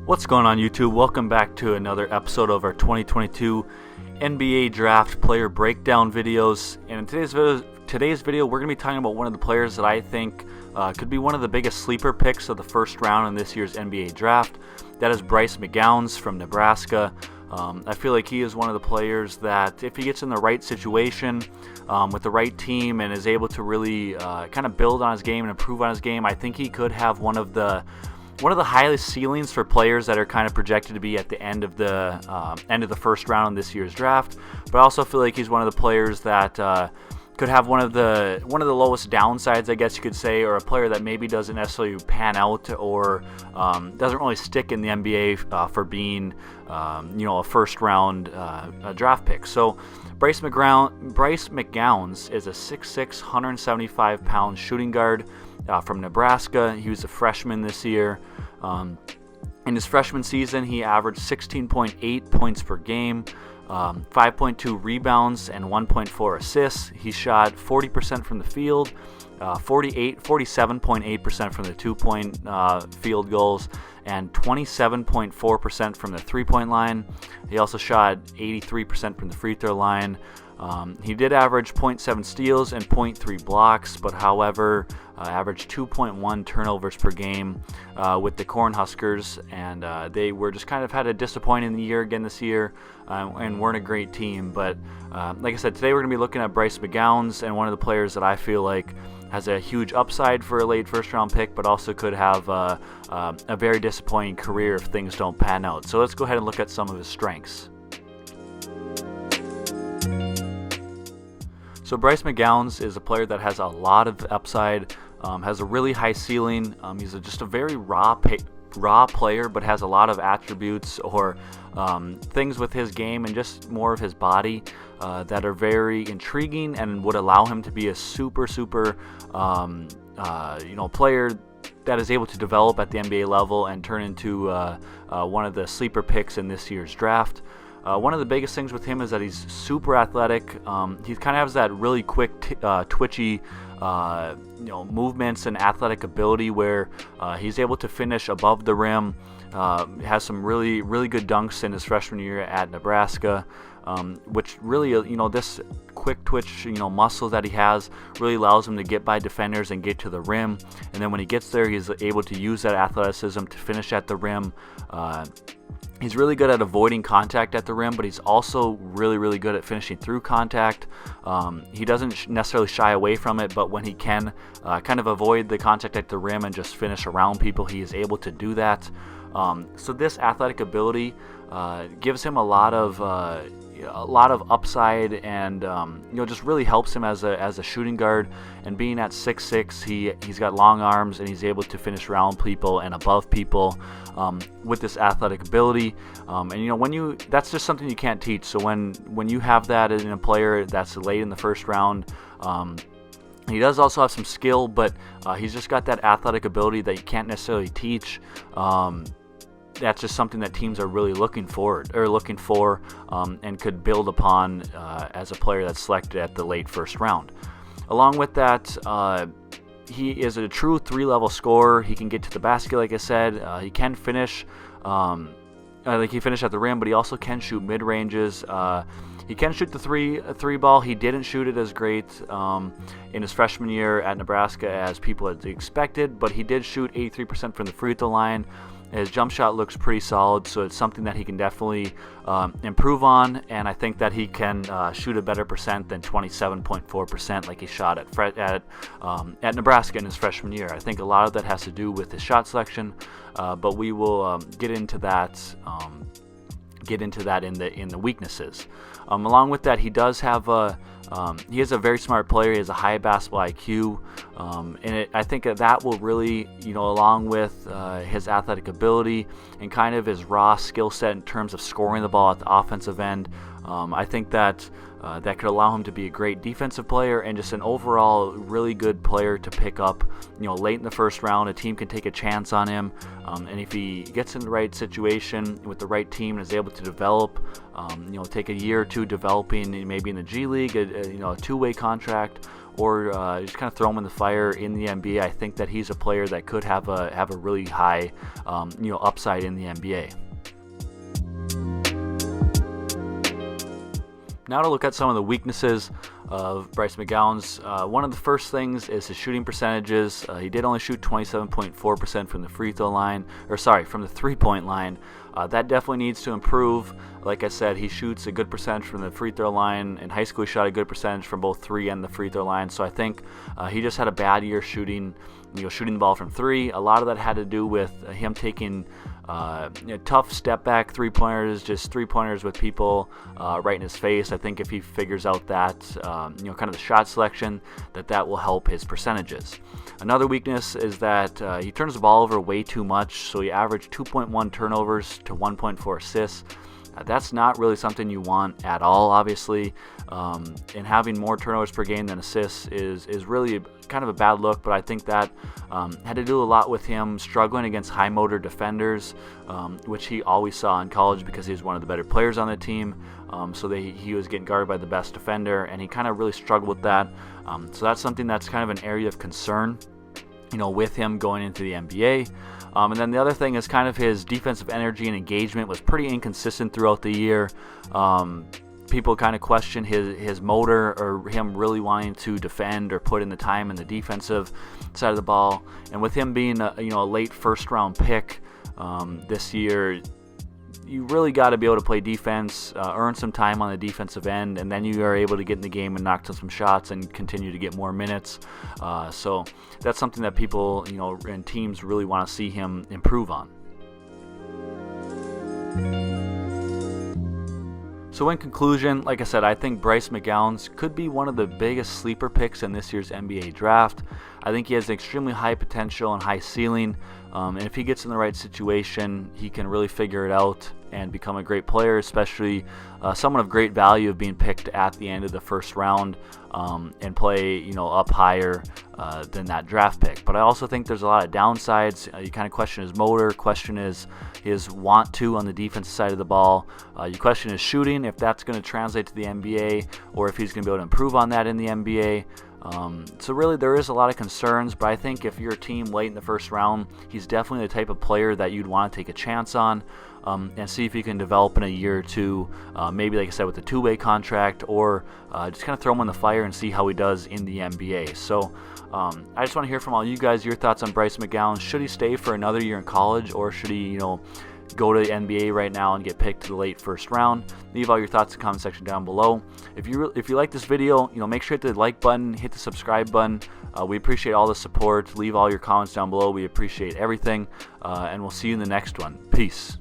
What's going on, YouTube? Welcome back to another episode of our 2022 NBA Draft Player Breakdown videos. And in today's video, we're going to be talking about one of the players that I think could be one of the biggest sleeper picks of the first round in this year's NBA Draft. That is Bryce McGowens from Nebraska. I feel like he is one of the players that, if he gets in the right situation with the right team and is able to really kind of build on his game and improve on his game, I think he could have one of the highest ceilings for players that are kind of projected to be at the end of the first round in this year's draft. But I also feel like he's one of the players that could have one of the lowest downsides, I guess you could say, or a player that maybe doesn't necessarily pan out or doesn't really stick in the NBA for being a first round draft pick. So Bryce McGowens is a 6'6", 175-pound shooting guard from Nebraska. He was a freshman this year. In his freshman season, he averaged 16.8 points per game, 5.2 rebounds, and 1.4 assists. He shot 40% from the field, 47.8% from the two-point field goals, and 27.4% from the three-point line. He also shot 83% from the free throw line. He did average 0.7 steals and 0.3 blocks, but however, averaged 2.1 turnovers per game with the Cornhuskers, and they were just kind of had a disappointing year again this year and weren't a great team. But like I said, today we're going to be looking at Bryce McGowens, and one of the players that I feel like has a huge upside for a late first-round pick, but also could have a very disappointing career if things don't pan out. So let's go ahead and look at some of his strengths. So Bryce McGowens is a player that has a lot of upside, has a really high ceiling. He's just a very raw player, but has a lot of attributes or things with his game and just more of his body that are very intriguing and would allow him to be a super player that is able to develop at the NBA level and turn into one of the sleeper picks in this year's draft. One of the biggest things with him is that he's super athletic. He kind of has that really quick, twitchy, movements and athletic ability where he's able to finish above the rim. Has some really good dunks in his freshman year at Nebraska, which really, this quick twitch, muscle that he has really allows him to get by defenders and get to the rim. And then when he gets there, he's able to use that athleticism to finish at the rim. He's really good at avoiding contact at the rim, but he's also really good at finishing through contact. He doesn't necessarily shy away from it, but when he can kind of avoid the contact at the rim and just finish around people, he is able to do that. So this athletic ability gives him a lot of upside, and just really helps him as a shooting guard. And being at 6'6", he's got long arms and he's able to finish around people and above people with this athletic ability. And that's just something you can't teach. So when you have that in a player that's late in the first round. He does also have some skill, but he's just got that athletic ability that you can't necessarily teach. That's just something that teams are really looking for, and could build upon as a player that's selected at the late first round. Along with that, he is a true three-level scorer. He can get to the basket, like I said. He can finish, he finished at the rim, but he also can shoot mid-ranges. He can shoot the three ball. He didn't shoot it as great in his freshman year at Nebraska as people had expected, but he did shoot 83% from the free throw line. His jump shot looks pretty solid, so it's something that he can definitely improve on, and I think that he can shoot a better percent than 27.4% like he shot at Nebraska in his freshman year. I think a lot of that has to do with his shot selection, but we will get into that in the weaknesses. Along with that, he does have he is a very smart player. He has a high basketball IQ, and I think that will really, along with his athletic ability and kind of his raw skill set in terms of scoring the ball at the offensive end, I think that could allow him to be a great defensive player and just an overall really good player to pick up, late in the first round. A team can take a chance on him, and if he gets in the right situation with the right team and is able to develop, take a year or two developing, maybe in the G League, a two-way contract, or just kind of throw him in the fire in the NBA. I think that he's a player that could have a really high upside in the NBA. Now to look at some of the weaknesses of Bryce McGowens. One of the first things is his shooting percentages. He did only shoot 27.4% from the from the three-point line. That definitely needs to improve. Like I said, he shoots a good percentage from the free throw line. In high school, he shot a good percentage from both three and the free throw line. So I think he just had a bad year shooting the ball from three. A lot of that had to do with him taking tough step back three-pointers, just three-pointers with people right in his face. I think if he figures out that, kind of the shot selection, that will help his percentages. Another weakness is that he turns the ball over way too much. So he averaged 2.1 turnovers to 1.4 assists. That's not really something you want at all, obviously. And having more turnovers per game than assists is really kind of a bad look, but I think that had to do a lot with him struggling against high motor defenders, which he always saw in college because he was one of the better players on the team. So he was getting guarded by the best defender, and he kind of really struggled with that. So that's something that's kind of an area of concern, with him going into the NBA. And then the other thing is kind of his defensive energy and engagement was pretty inconsistent throughout the year. People kind of question his motor or him really wanting to defend or put in the time in the defensive side of the ball. And with him being a late first-round pick this year, you really got to be able to play defense, earn some time on the defensive end, and then you are able to get in the game and knock down some shots and continue to get more minutes. So that's something that people, and teams really want to see him improve on. So in conclusion, like I said, I think Bryce McGowens could be one of the biggest sleeper picks in this year's NBA draft. I think he has extremely high potential and high ceiling, and if he gets in the right situation, he can really figure it out and become a great player, especially someone of great value of being picked at the end of the first round and play up higher than that draft pick. But I also think there's a lot of downsides. You kind of question his motor, question his want to on the defensive side of the ball. You question his shooting, if that's going to translate to the NBA or if he's going to be able to improve on that in the NBA. So really there is a lot of concerns, but I think if you're a team late in the first round, he's definitely the type of player that you'd want to take a chance on and see if he can develop in a year or two, maybe like I said with a two-way contract, or just kind of throw him in the fire and see how he does in the NBA. So I just want to hear from all you guys, your thoughts on Bryce McGowens. Should he stay for another year in college, or should he go to the NBA right now and get picked to the late first round? Leave all your thoughts in the comment section down below. If you like this video, make sure to hit the like button, hit the subscribe button. We appreciate all the support. Leave all your comments down below. We appreciate everything, and we'll see you in the next one. Peace.